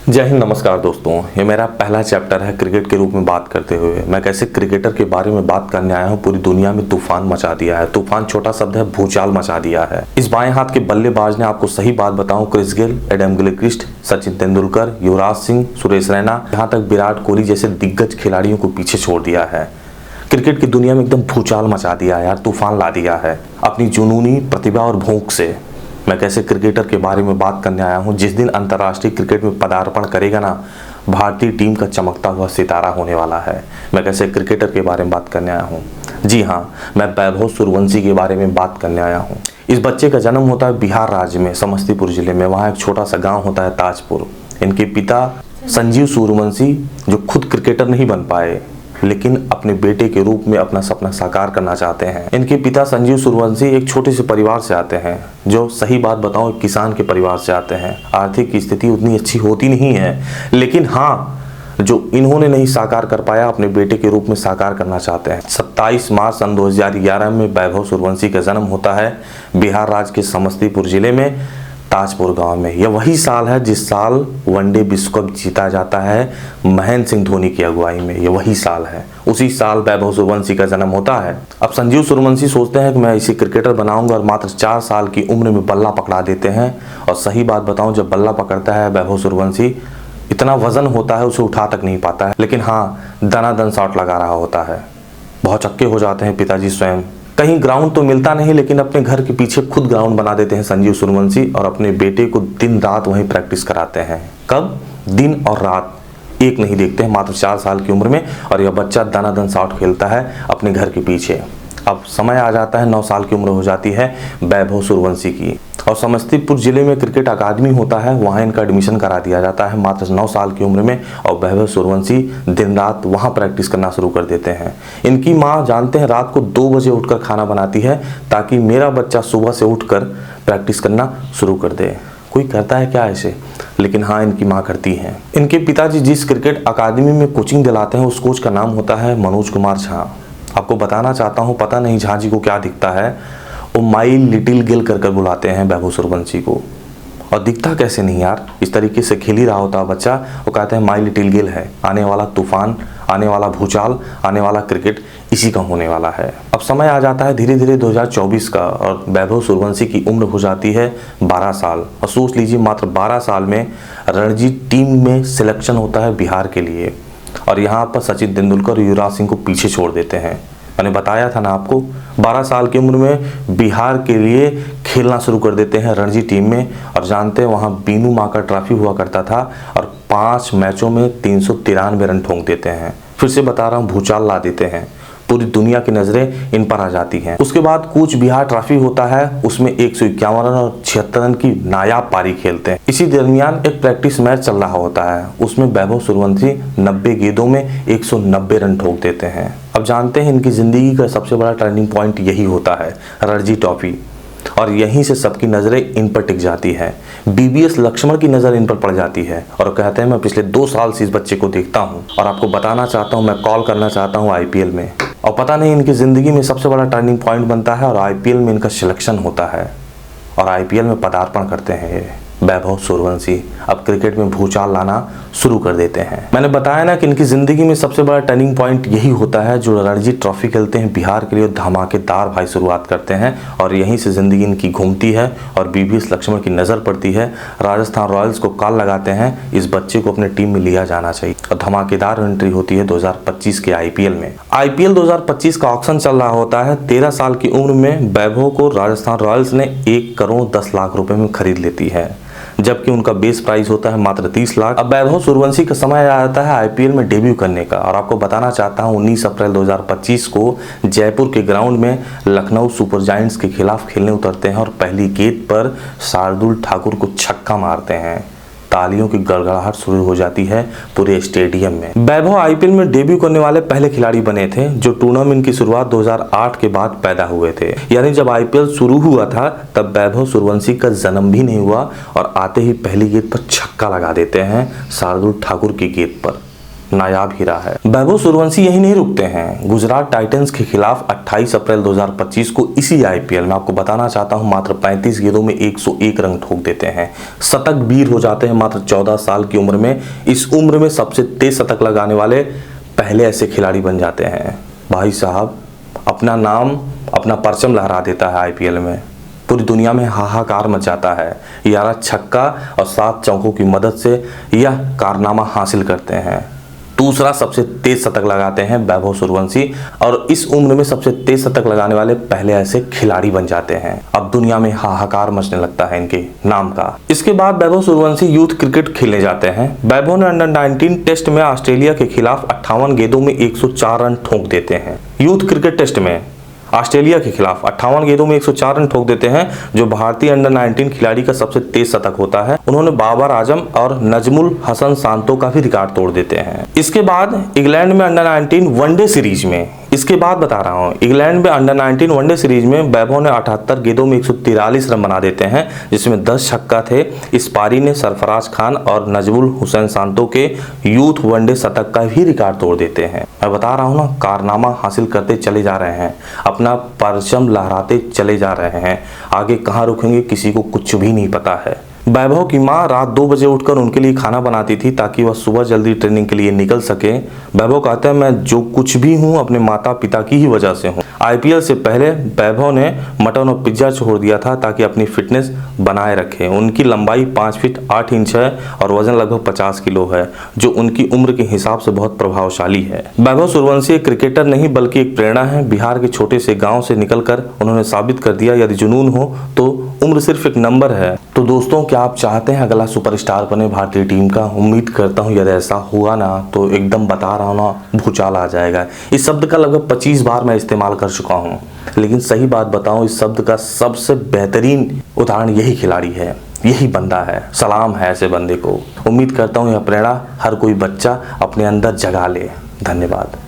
जय हिंद, नमस्कार दोस्तों। ये मेरा पहला चैप्टर है क्रिकेट के रूप में बात करते हुए। मैं कैसे क्रिकेटर के बारे में बात करने आया हूँ। पूरी दुनिया में तूफान मचा दिया है। तूफान छोटा शब्द है, भूचाल मचा दिया है। इस बाएं हाथ के बल्लेबाज ने, आपको सही बात बताऊं, Chris Gayle, Adam Gilchrist, Sachin Tendulkar, Yuvraj Singh, Suresh Raina, यहाँ तक विराट कोहली जैसे दिग्गज खिलाड़ियों को पीछे छोड़ दिया है। क्रिकेट की दुनिया में एकदम भूचाल मचा दिया है यार, तूफान ला दिया है अपनी जुनूनी प्रतिभा और भूख से। मैं कैसे क्रिकेटर के बारे में बात करने आया हूं, जिस दिन अंतर्राष्ट्रीय क्रिकेट में पदार्पण करेगा ना, भारतीय टीम का चमकता हुआ सितारा होने वाला है। मैं कैसे क्रिकेटर के बारे में बात करने आया हूं। जी हाँ, मैं वैभव सूर्यवंशी के बारे में बात करने आया हूं। इस बच्चे का जन्म होता है बिहार राज्य में, समस्तीपुर जिले में। वहाँ एक छोटा सा गाँव होता है ताजपुर। इनके पिता संजीव सूर्यवंशी, जो खुद क्रिकेटर नहीं बन पाए लेकिन अपने बेटे के रूप में अपना सपना साकार करना चाहते हैं। इनके पिता संजीव सूर्यवंशी एक छोटे से परिवार से आते हैं, जो सही बात बताऊं एक किसान के परिवार से आते हैं। आर्थिक स्थिति उतनी अच्छी होती नहीं है, लेकिन हाँ, जो इन्होंने नहीं साकार कर पाया अपने बेटे के रूप में साकार करना चाहते हैं। 27 मार्च सन 2011 में वैभव सूर्यवंशी का जन्म होता है बिहार राज्य के समस्तीपुर जिले में ताजपुर गांव में। यह वही साल है जिस साल वनडे विश्व कप जीता जाता है महेंद्र सिंह धोनी की अगुवाई में। यह वही साल है, उसी साल वैभव सूर्यवंशी का जन्म होता है। अब संजीव सूर्यवंशी सोचते हैं कि मैं इसे क्रिकेटर बनाऊंगा, और मात्र 4 साल की उम्र में बल्ला पकड़ा देते हैं। और सही बात बताऊं, जब बल्ला पकड़ता है वैभव सूर्यवंशी, इतना वजन होता है उसे उठा तक नहीं पाता है, लेकिन हाँ, दनादन शॉट लगा रहा होता है। बहुत चक्के हो जाते हैं पिताजी स्वयं। कहीं ग्राउंड तो मिलता नहीं, लेकिन अपने घर के पीछे खुद ग्राउंड बना देते हैं संजीव सूर्यवंशी, और अपने बेटे को दिन रात वहीं प्रैक्टिस कराते हैं। कब? दिन और रात एक नहीं देखते हैं, मात्र 4 साल की उम्र में। और यह बच्चा दनादन शॉट खेलता है अपने घर के पीछे। अब समय आ जाता है, 9 साल की उम्र हो जाती है वैभव सूर्यवंशी की, और समस्तीपुर जिले में क्रिकेट अकादमी होता है, वहाँ इनका एडमिशन करा दिया जाता है मात्र 9 साल की उम्र में। और वैभव सूर्यवंशी दिन रात वहाँ प्रैक्टिस करना शुरू कर देते हैं। इनकी माँ, जानते हैं, रात को 2 बजे उठकर खाना बनाती है ताकि मेरा बच्चा सुबह से उठकर प्रैक्टिस करना शुरू कर दे। कोई करता है क्या ऐसे? लेकिन हाँ, इनकी माँ करती हैं। इनके पिताजी जिस क्रिकेट अकादमी में कोचिंग दिलाते हैं, उस कोच का नाम होता है मनोज कुमार झा। आपको बताना चाहता हूँ, पता नहीं झा जी को क्या दिखता है, वो माई लिटिल गिल कर बुलाते हैं वैभव सूर्यवंशी को। और दिखता कैसे नहीं यार, इस तरीके से खेल ही रहा होता बच्चा। वो कहते हैं माई लिटिल गिल है, आने वाला तूफान, आने वाला भूचाल, आने वाला क्रिकेट इसी का होने वाला है। अब समय आ जाता है धीरे धीरे 2024 का, और वैभव सूर्यवंशी की उम्र हो जाती है 12 साल। और सोच लीजिए, मात्र 12 साल में रणजी टीम में सिलेक्शन होता है बिहार के लिए। और यहाँ पर सचिन तेंदुलकर और युवराज सिंह को पीछे छोड़ देते हैं। मैंने बताया था ना आपको, 12 साल की उम्र में बिहार के लिए खेलना शुरू कर देते हैं रणजी टीम में। और जानते हैं, वहाँ बीनू माकर ट्रॉफी हुआ करता था, और 5 मैचों में 393 रन ठोंक देते हैं। फिर से बता रहा हूँ, भूचाल ला देते हैं। पूरी दुनिया की नजरें इन पर आ जाती हैं। उसके बाद कूच बिहार ट्रॉफी होता है, उसमें 151 रन और 76 रन की नायाब पारी खेलते हैं। इसी दरमियान एक प्रैक्टिस मैच चल रहा होता है, उसमें वैभव सूर्यवंशी 90 गेंदों में 190 रन ठोक देते हैं। अब जानते हैं, इनकी जिंदगी का सबसे बड़ा टर्निंग पॉइंट यही होता है, रणजी ट्रॉफी। और यहीं से सबकी नजरें इन पर टिक जाती है। बीबीएस लक्ष्मण की नजर इन पर पड़ जाती है, और कहते हैं मैं पिछले 2 साल से इस बच्चे को देखता हूं, और आपको बताना चाहता हूं, मैं कॉल करना चाहता हूं आईपीएल में। और पता नहीं इनकी जिंदगी में सबसे बड़ा टर्निंग पॉइंट बनता है, और आईपीएल में इनका सिलेक्शन होता है, और आईपीएल में पदार्पण करते हैं ये वैभव सूर्यवंशी। अब क्रिकेट में भूचाल लाना शुरू कर देते हैं। मैंने बताया ना कि इनकी जिंदगी में सबसे बड़ा टर्निंग पॉइंट यही होता है, जो रणजी ट्रॉफी खेलते हैं बिहार के लिए, धमाकेदार भाई शुरुआत करते हैं, और यहीं से जिंदगी इनकी घूमती है, और बीबीएस लक्ष्मण की नजर पड़ती है। राजस्थान रॉयल्स को कॉल लगाते हैं, इस बच्चे को अपने टीम में लिया जाना चाहिए, और धमाकेदार एंट्री होती है 2025 के आईपीएल में। आईपीएल 2025 का ऑक्शन चल रहा होता है। 13 साल की उम्र में वैभव को राजस्थान रॉयल्स ने 1 करोड़ 10 लाख रुपए में खरीद लेती है, जबकि उनका बेस प्राइस होता है मात्र 30 लाख। अब वैभव सूर्यवंशी का समय आ जाता है आईपीएल में डेब्यू करने का, और आपको बताना चाहता हूं, 19 अप्रैल 2025 को जयपुर के ग्राउंड में लखनऊ सुपर जायंट्स के खिलाफ खेलने उतरते हैं, और पहली गेंद पर शार्दुल ठाकुर को छक्का मारते हैं। तालियों की गड़गड़ाहट शुरू हो जाती है पूरे स्टेडियम में। वैभव आईपीएल में डेब्यू करने वाले पहले खिलाड़ी बने थे जो टूर्नामेंट की शुरुआत 2008 के बाद पैदा हुए थे। यानी जब आईपीएल शुरू हुआ था तब वैभव सूर्यवंशी का जन्म भी नहीं हुआ, और आते ही पहली गेंद पर छक्का लगा देते हैं शार्दुल ठाकुर की गेंद पर। नायाब हीरा है। वैभव सूर्यवंशी यही नहीं रुकते हैं, गुजरात टाइटंस के खिलाफ 28 अप्रैल 2025 को इसी आईपीएल में आपको बताना चाहता हूं मात्र 35 गेंदों में 101 रन ठोक देते हैं, शतक वीर हो जाते हैं मात्र 14 साल की उम्र में। इस उम्र में सबसे तेज शतक लगाने वाले पहले ऐसे खिलाड़ी बन जाते हैं। भाई साहब अपना नाम अपना परचम लहरा देता है आईपीएल में, पूरी दुनिया में हाहाकार मच जाता है। 11 छक्का और 7 चौकों की मदद से यह कारनामा हासिल करते हैं। दूसरा सबसे तेज शतक लगाते हैं वैभव सूर्यवंशी और इस उम्र में सबसे तेज शतक लगाने वाले पहले ऐसे खिलाड़ी बन जाते हैं। अब दुनिया में हाहाकार मचने लगता है इनके नाम का। इसके बाद वैभव सूर्यवंशी यूथ क्रिकेट खेलने जाते हैं। वैभव ने अंडर 19 टेस्ट में ऑस्ट्रेलिया के खिलाफ 58 गेंदों में 104 रन ठोक देते हैं। यूथ क्रिकेट टेस्ट में ऑस्ट्रेलिया के खिलाफ 58 गेंदों में 104 रन ठोक देते हैं, जो भारतीय अंडर 19 खिलाड़ी का सबसे तेज शतक होता है। उन्होंने बाबर आजम और नजमुल हसन सांतो का भी रिकॉर्ड तोड़ देते हैं। इसके बाद इंग्लैंड में अंडर 19 वनडे सीरीज में, इसके बाद बता रहा हूं, इंग्लैंड में अंडर 19 वनडे सीरीज में वैभव ने 78 गेंदों में 143 रन बना देते हैं, जिसमें 10 छक्का थे। इस पारी ने सरफराज खान और नजमुल हुसैन सांतो के यूथ वनडे शतक का भी रिकॉर्ड तोड़ देते हैं। मैं बता रहा हूं ना, कारनामा हासिल करते चले जा रहे हैं, अपना परचम लहराते चले जा रहे हैं। आगे कहां रुकेंगे किसी को कुछ भी नहीं पता है। वैभव की मां रात 2 बजे उठकर उनके लिए खाना बनाती थी ताकि वह सुबह जल्दी ट्रेनिंग के लिए निकल सके। वैभव कहते हैं मैं जो कुछ भी हूं अपने माता पिता की ही वजह से हूं। आईपीएल से पहले वैभव ने मटन और पिज्जा छोड़ दिया था ताकि अपनी फिटनेस बनाए रखें। उनकी लंबाई 5 फीट 8 इंच है और वजन लगभग 50 किलो है, जो उनकी उम्र के हिसाब से बहुत प्रभावशाली है। वैभव सूर्यवंशी एक क्रिकेटर नहीं बल्कि एक प्रेरणा है। बिहार के छोटे से गाँव से निकलकर उन्होंने साबित कर दिया यदि जुनून हो तो उम्र सिर्फ एक नंबर है। तो दोस्तों क्या आप चाहते हैं अगला सुपरस्टार बने भारतीय टीम का? उम्मीद करता हूं यदि ऐसा हुआ ना तो एकदम बता रहा हूं ना, भूचाल आ जाएगा। इस शब्द का लगभग 25 बार मैं इस्तेमाल कर चुका हूं, लेकिन सही बात बताऊं इस शब्द का सबसे बेहतरीन उदाहरण यही खिलाड़ी है, यही बंदा है। सलाम है ऐसे बंदे को। उम्मीद करता हूं यह प्रेरणा हर कोई बच्चा अपने अंदर जगा ले। धन्यवाद।